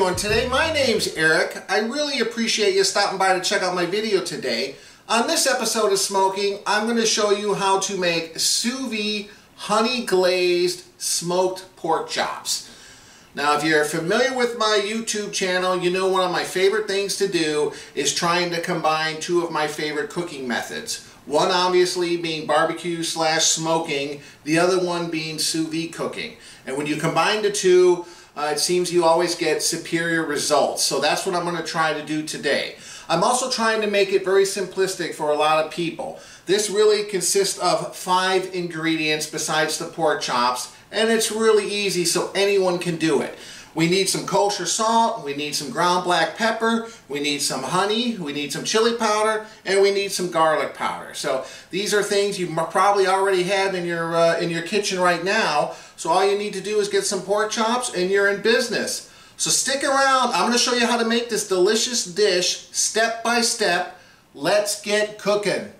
doing today? My name's Eric. I really appreciate you stopping by to check out my video today. On this episode of Smo'King, I'm going to show you how to make sous vide honey glazed smoked pork chops. Now, if you're familiar with my YouTube channel, you know one of my favorite things to do is trying to combine two of my favorite cooking methods. One obviously being barbecue / smoking, the other one being sous vide cooking. And when you combine the two, it seems you always get superior results. So that's what I'm going to try to do today. I'm also trying to make it very simplistic for a lot of people. This really consists of 5 ingredients besides the pork chops, and it's really easy so anyone can do it. We need some kosher salt, we need some ground black pepper, we need some honey, we need some chili powder, and we need some garlic powder. So these are things you probably already have in your kitchen right now. So all you need to do is get some pork chops and you're in business. So stick around. I'm going to show you how to make this delicious dish step by step. Let's get cooking.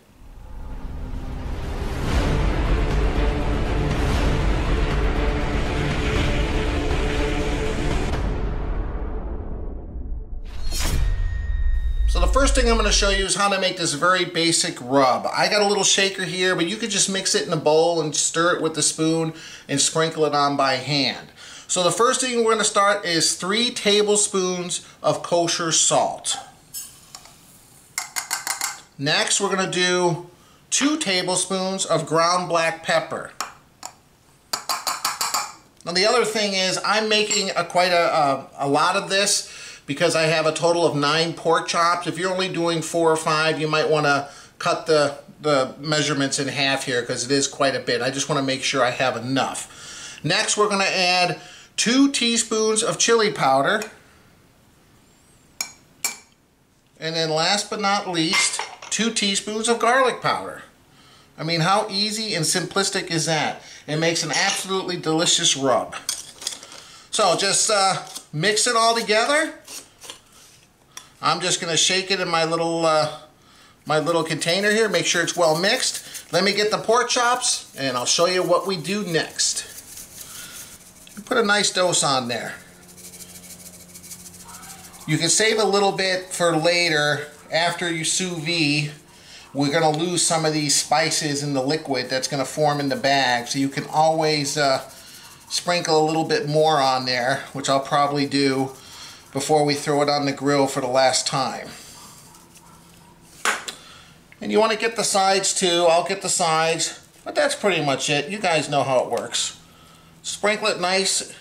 So the first thing I'm going to show you is how to make this very basic rub. I got a little shaker here, but you could just mix it in a bowl and stir it with the spoon and sprinkle it on by hand. So the first thing we're going to start is 3 tablespoons of kosher salt. Next, we're going to do 2 tablespoons of ground black pepper. Now the other thing is I'm making quite a lot of this because I have a total of 9 pork chops. If you're only doing 4 or 5, you might want to cut the measurements in half here because it is quite a bit. I just want to make sure I have enough. Next, we're going to add 2 teaspoons of chili powder. And then last but not least, 2 teaspoons of garlic powder. I mean, how easy and simplistic is that? It makes an absolutely delicious rub. So just mix it all together. I'm just going to shake it in my little container here. Make sure it's well mixed. Let me get the pork chops and I'll show you what we do next. Put a nice dose on there. You can save a little bit for later after you sous vide. We're going to lose some of these spices in the liquid that's going to form in the bag, so you can always sprinkle a little bit more on there, which I'll probably do before we throw it on the grill for the last time. And you want to get the sides too. I'll get the sides, but that's pretty much it. You guys know how it works. Sprinkle it nice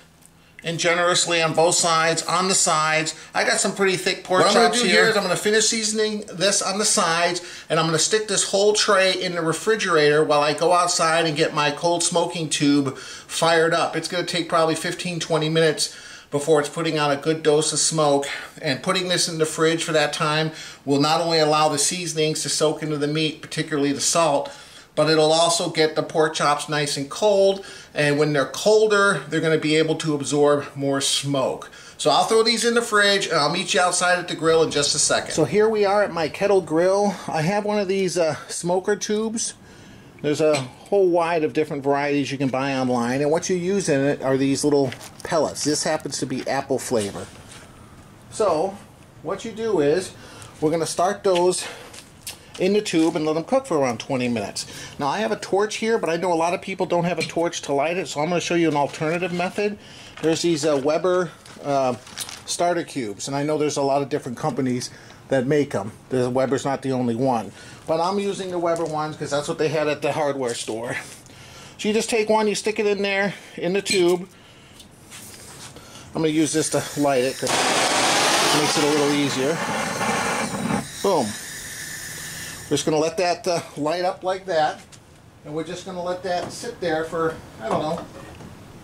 and generously on both sides. On the sides, I got some pretty thick pork chops here. What I'm going to do here is I'm going to finish seasoning this on the sides, and I'm going to stick this whole tray in the refrigerator while I go outside and get my cold smoking tube fired up. It's going to take probably 15-20 minutes before it's putting out a good dose of smoke. And putting this in the fridge for that time will not only allow the seasonings to soak into the meat, particularly the salt, but it'll also get the pork chops nice and cold, and when they're colder, they're going to be able to absorb more smoke. So I'll throw these in the fridge, and I'll meet you outside at the grill in just a second. So here we are at my kettle grill. I have one of these smoker tubes. There's a whole wide of different varieties you can buy online, and what you use in it are these little pellets. This happens to be apple flavor. So what you do is we're going to start those in the tube and let them cook for around 20 minutes. Now I have a torch here, but I know a lot of people don't have a torch to light it, so I'm going to show you an alternative method. There's these Weber starter cubes, and I know there's a lot of different companies that make them. Weber's not the only one, but I'm using the Weber ones because that's what they had at the hardware store. So you just take one, you stick it in there in the tube. I'm going to use this to light it because it makes it a little easier. Boom. We're just going to let that light up like that, and we're just going to let that sit there for, I don't know,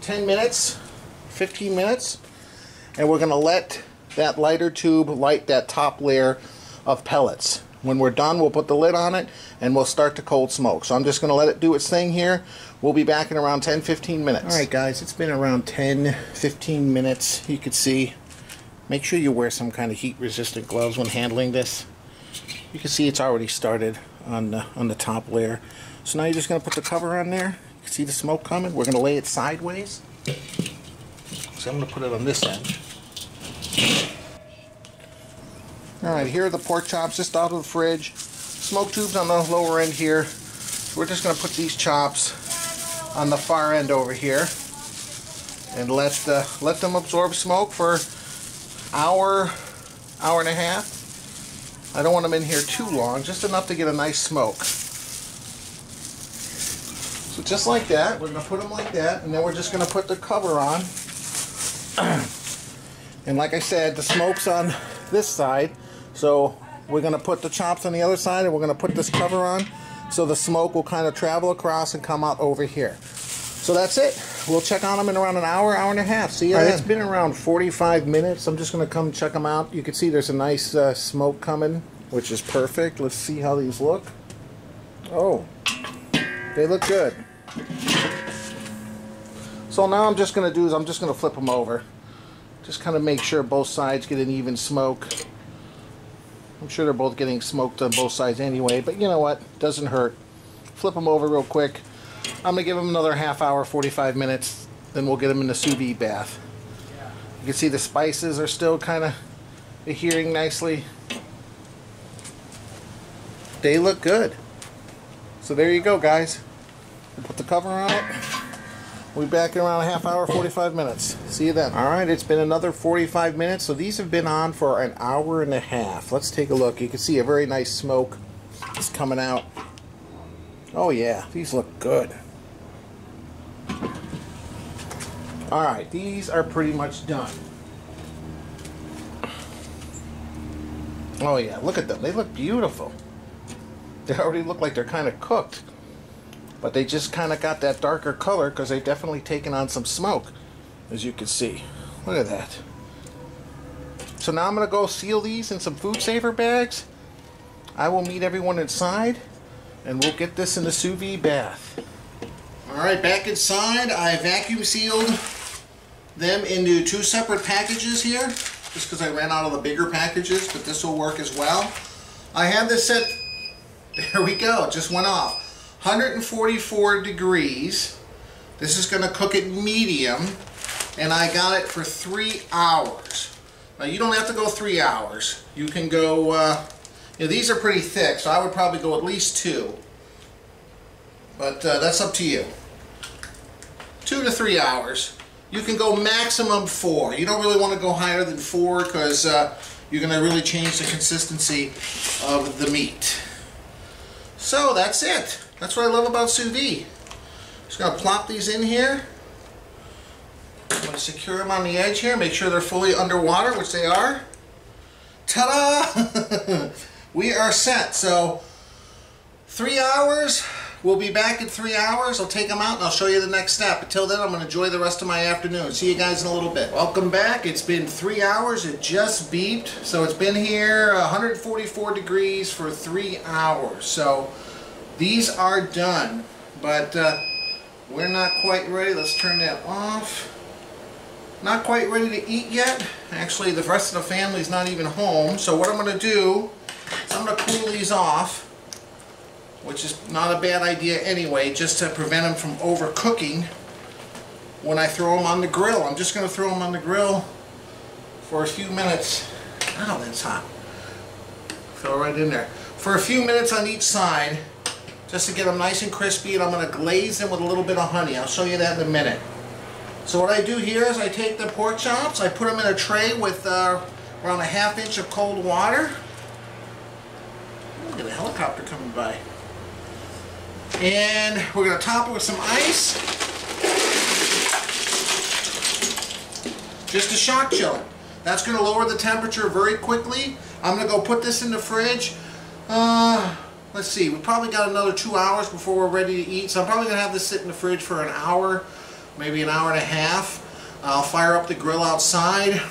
10 minutes, 15 minutes, and we're going to let that lighter tube light that top layer of pellets. When we're done, we'll put the lid on it and we'll start to cold smoke. So I'm just going to let it do its thing here. We'll be back in around 10-15 minutes. Alright guys, it's been around 10-15 minutes. You can see, make sure you wear some kind of heat resistant gloves when handling this. You can see it's already started on the top layer. So now you're just going to put the cover on there. You can see the smoke coming. We're going to lay it sideways. So I'm going to put it on this end. Alright, here are the pork chops just out of the fridge. Smoke tubes on the lower end here. So we're just going to put these chops on the far end over here and let them absorb smoke for hour and a half. I don't want them in here too long, just enough to get a nice smoke. So just like that, we're going to put them like that, and then we're just going to put the cover on. And like I said, the smoke's on this side, so we're going to put the chops on the other side, and we're going to put this cover on so the smoke will kind of travel across and come out over here. So that's it. We'll check on them in around an hour, hour and a half. See ya. It's been around 45 minutes. I'm just going to come check them out. You can see there's a nice smoke coming, which is perfect. Let's see how these look. Oh, they look good. So now I'm just going to do is I'm just going to flip them over. Just kind of make sure both sides get an even smoke. I'm sure they're both getting smoked on both sides anyway, but you know what? Doesn't hurt. Flip them over real quick. I'm going to give them another half hour, 45 minutes, then we'll get them in the sous vide bath. You can see the spices are still kind of adhering nicely. They look good. So there you go, guys. We'll put the cover on it. We'll be back in around a half hour, 45 minutes. See you then. Alright, it's been another 45 minutes. So these have been on for an hour and a half. Let's take a look. You can see a very nice smoke is coming out. Oh yeah, these look good. Alright, these are pretty much done. Oh yeah, look at them. They look beautiful. They already look like they're kind of cooked. But they just kind of got that darker color because they've definitely taken on some smoke, as you can see. Look at that. So now I'm going to go seal these in some food saver bags. I will meet everyone inside, and we'll get this in the sous vide bath. Alright, back inside. I vacuum sealed them into 2 separate packages here, just because I ran out of the bigger packages, but this will work as well. I have this set, there we go, it just went off. 144 degrees. This is going to cook it medium, and I got it for 3 hours. Now you don't have to go 3 hours. You can go, you know, these are pretty thick, so I would probably go at least 2. But that's up to you. 2 to 3 hours. You can go maximum 4. You don't really want to go higher than 4 because you're going to really change the consistency of the meat. So that's it. That's what I love about sous vide. Just going to plop these in here. I'm going to secure them on the edge here. Make sure they're fully underwater, which they are. Ta-da! We are set. So 3 hours. We'll be back in 3 hours. I'll take them out and I'll show you the next step. Until then, I'm going to enjoy the rest of my afternoon. See you guys in a little bit. Welcome back. It's been 3 hours. It just beeped. So it's been here 144 degrees for 3 hours. So these are done. But we're not quite ready. Let's turn that off. Not quite ready to eat yet. Actually, the rest of the family's not even home. So what I'm going to do is I'm going to cool these off, which is not a bad idea anyway, just to prevent them from overcooking when I throw them on the grill. I'm just going to throw them on the grill for a few minutes. Wow, that's hot. Throw right in there. For a few minutes on each side, just to get them nice and crispy, and I'm going to glaze them with a little bit of honey. I'll show you that in a minute. So what I do here is I take the pork chops, I put them in a tray with around a ½ inch of cold water. Look at a helicopter coming by. And we're going to top it with some ice, just to shock chill it. That's going to lower the temperature very quickly. I'm going to go put this in the fridge. Let's see, we probably got another 2 hours before we're ready to eat, so I'm probably going to have this sit in the fridge for an hour, maybe an hour and a half. I'll fire up the grill outside.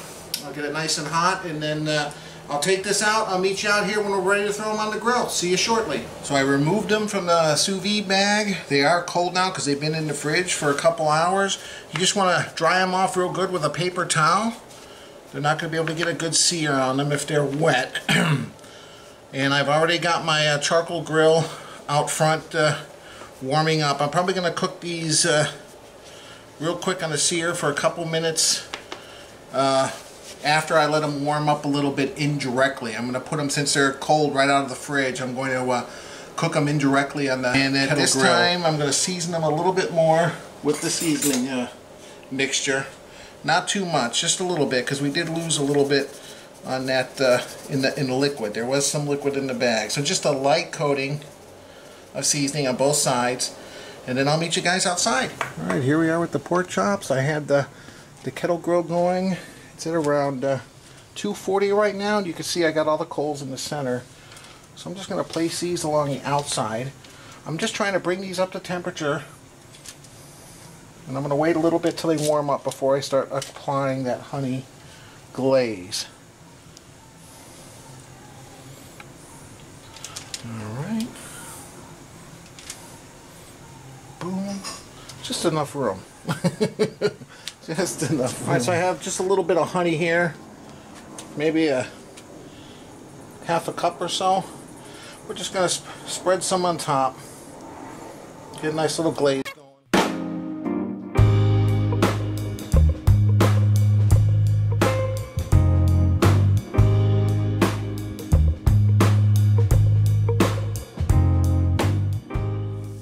I'll get it nice and hot, and then I'll take this out. I'll meet you out here when we're ready to throw them on the grill. See you shortly. So I removed them from the sous vide bag. They are cold now because they've been in the fridge for a couple hours. You just want to dry them off real good with a paper towel. They're not going to be able to get a good sear on them if they're wet. And I've already got my charcoal grill out front warming up. I'm probably going to cook these real quick on the sear for a couple minutes. after I let them warm up a little bit indirectly. I'm going to put them, since they're cold right out of the fridge, I'm going to cook them indirectly on the kettle grill. And this time I'm going to season them a little bit more with the seasoning mixture. Not too much, just a little bit, because we did lose a little bit on that in the liquid. There was some liquid in the bag. So just a light coating of seasoning on both sides, and then I'll meet you guys outside. Alright, here we are with the pork chops. I had the kettle grill going. It's at around 240 right now, and you can see I got all the coals in the center. So I'm just going to place these along the outside. I'm just trying to bring these up to temperature, and I'm going to wait a little bit till they warm up before I start applying that honey glaze. Alright. Boom. Just enough room. Just enough room. Alright, so I have just a little bit of honey here. Maybe a half a cup or so. We're just going to spread some on top. Get a nice little glaze going.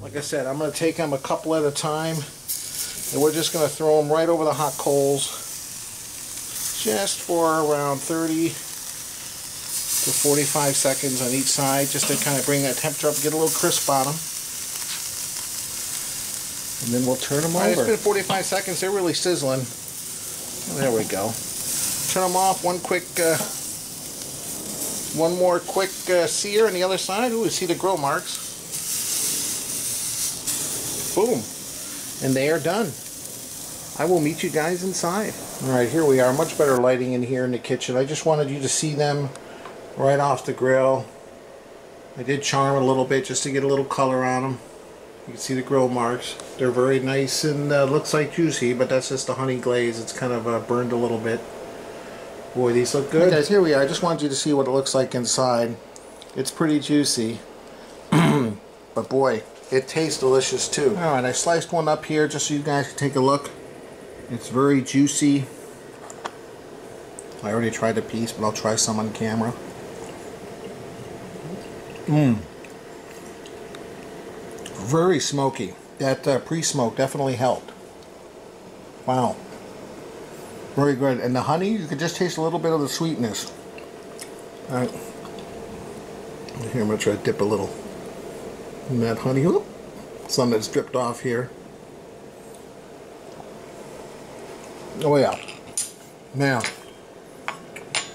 Like I said, I'm going to take them a couple at a time, and we're just going to throw them right over the hot coals just for around 30 to 45 seconds on each side, just to kind of bring that temperature up, get a little crisp on them. And then we'll turn them over. It's been 45 seconds, they're really sizzling. There we go. Turn them off, one more quick sear on the other side. Ooh, see the grill marks. Boom. And they are done. I will meet you guys inside. Alright, here we are. Much better lighting in here in the kitchen. I just wanted you to see them right off the grill. I did charm a little bit just to get a little color on them. You can see the grill marks. They're very nice and looks like juicy, but that's just the honey glaze. It's kind of burned a little bit. Boy, these look good. Hey guys, here we are. I just wanted you to see what it looks like inside. It's pretty juicy. But boy, it tastes delicious too. Alright, I sliced one up here just so you guys can take a look. It's very juicy. I already tried a piece, but I'll try some on camera. Very smoky. That pre-smoke definitely helped. Wow. Very good. And the honey, you can just taste a little bit of the sweetness. Alright. Here, I'm going to try to dip a little in that honey. Oop. Some that's dripped off here. Oh yeah. Man.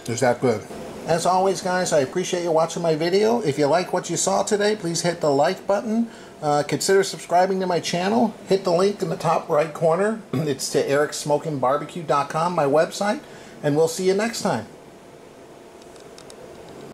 Is that good. As always, guys, I appreciate you watching my video. If you like what you saw today, please hit the like button. Consider subscribing to my channel. Hit the link in the top right corner. It's to ericsmokingbbq.com, my website. And we'll see you next time.